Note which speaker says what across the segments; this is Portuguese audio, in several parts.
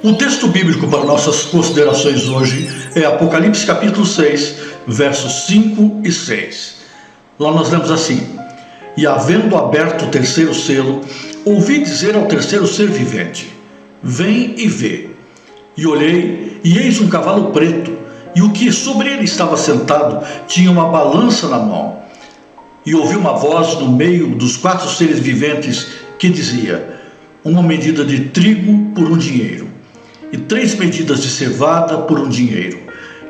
Speaker 1: O texto bíblico para nossas considerações hoje é Apocalipse capítulo 6, versos 5 e 6. Lá nós lemos assim: E havendo aberto o terceiro selo, ouvi dizer ao terceiro ser vivente: Vem e vê. E olhei, e eis um cavalo preto, e o que sobre ele estava sentado tinha uma balança na mão. E ouvi uma voz no meio dos quatro seres viventes que dizia: Uma medida de trigo por um dinheiro, e 3 medidas de cevada por um dinheiro,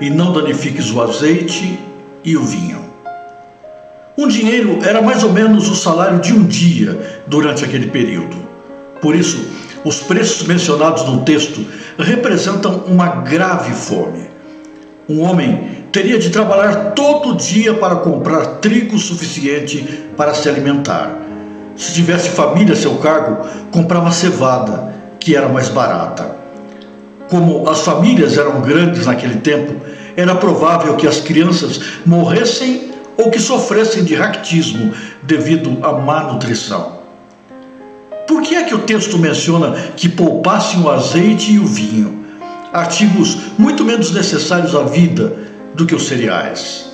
Speaker 1: e não danifiques o azeite e o vinho. Um dinheiro era mais ou menos o salário de um dia durante aquele período. Por isso, os preços mencionados no texto representam uma grave fome. Um homem teria de trabalhar todo dia para comprar trigo suficiente para se alimentar. Se tivesse família a seu cargo, comprava cevada, que era mais barata. Como as famílias eram grandes naquele tempo, era provável que as crianças morressem ou que sofressem de raquitismo devido à má nutrição. Por que é que o texto menciona que poupassem o azeite e o vinho, artigos muito menos necessários à vida do que os cereais?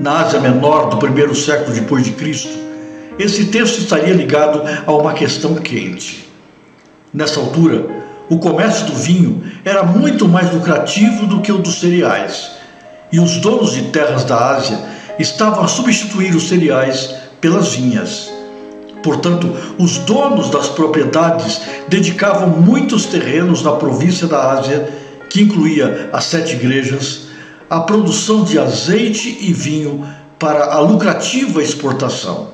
Speaker 1: Na Ásia Menor do primeiro século depois de Cristo, esse texto estaria ligado a uma questão quente. Nessa altura, o comércio do vinho era muito mais lucrativo do que o dos cereais, e os donos de terras da Ásia estavam a substituir os cereais pelas vinhas. Portanto, os donos das propriedades dedicavam muitos terrenos na província da Ásia, que incluía as 7 igrejas, à produção de azeite e vinho para a lucrativa exportação.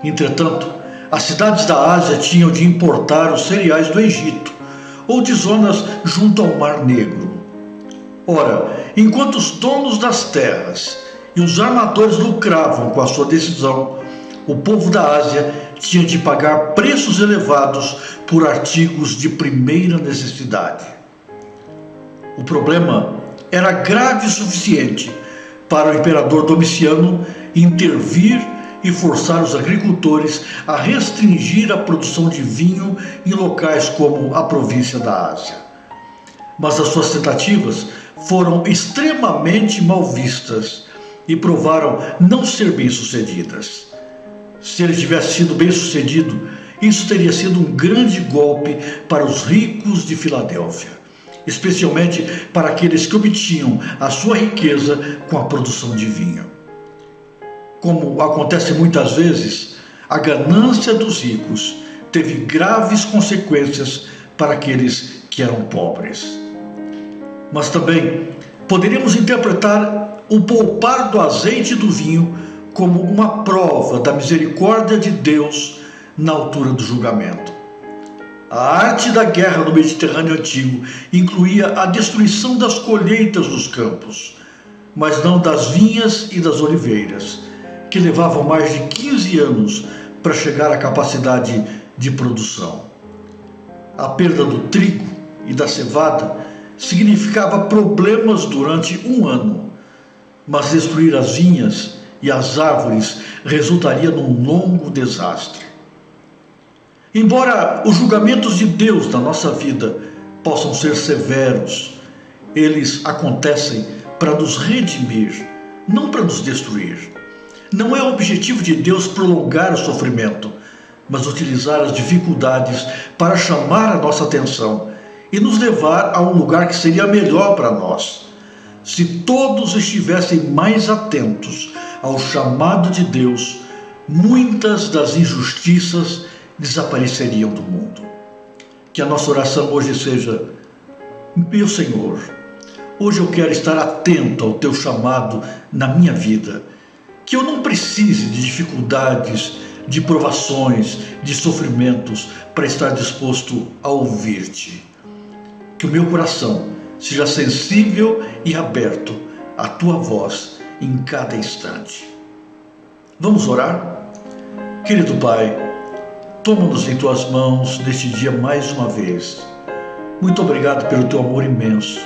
Speaker 1: Entretanto, as cidades da Ásia tinham de importar os cereais do Egito ou de zonas junto ao Mar Negro. Ora, enquanto os donos das terras e os armadores lucravam com a sua decisão, o povo da Ásia tinha de pagar preços elevados por artigos de primeira necessidade. O problema era grave o suficiente para o imperador Domiciano intervir e forçar os agricultores a restringir a produção de vinho em locais como a província da Ásia. Mas as suas tentativas foram extremamente mal vistas e provaram não ser bem-sucedidas. Se ele tivesse sido bem-sucedido, isso teria sido um grande golpe para os ricos de Filadélfia, especialmente para aqueles que obtinham a sua riqueza com a produção de vinho. Como acontece muitas vezes, a ganância dos ricos teve graves consequências para aqueles que eram pobres. Mas também poderíamos interpretar o poupar do azeite e do vinho como uma prova da misericórdia de Deus na altura do julgamento. A arte da guerra no Mediterrâneo Antigo incluía a destruição das colheitas dos campos, mas não das vinhas e das oliveiras, que levavam mais de 15 anos para chegar à capacidade de produção. A perda do trigo e da cevada significava problemas durante um ano, mas destruir as vinhas e as árvores resultaria num longo desastre. Embora os julgamentos de Deus na nossa vida possam ser severos, eles acontecem para nos redimir, não para nos destruir. Não é o objetivo de Deus prolongar o sofrimento, mas utilizar as dificuldades para chamar a nossa atenção e nos levar a um lugar que seria melhor para nós. Se todos estivessem mais atentos ao chamado de Deus, muitas das injustiças desapareceriam do mundo. Que a nossa oração hoje seja: meu Senhor, hoje eu quero estar atento ao teu chamado na minha vida, que eu não precise de dificuldades, de provações, de sofrimentos para estar disposto a ouvir-te. Que o meu coração seja sensível e aberto à tua voz em cada instante. Vamos orar? Querido Pai, toma-nos em tuas mãos neste dia mais uma vez. Muito obrigado pelo teu amor imenso.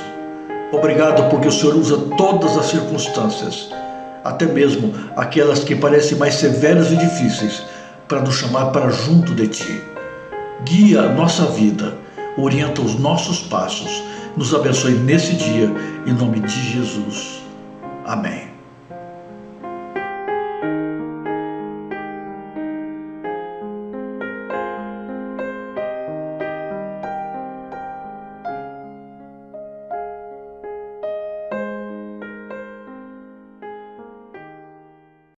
Speaker 1: Obrigado porque o Senhor usa todas as circunstâncias, até mesmo aquelas que parecem mais severas e difíceis, para nos chamar para junto de ti. Guia a nossa vida, orienta os nossos passos. Nos abençoe nesse dia, em nome de Jesus. Amém.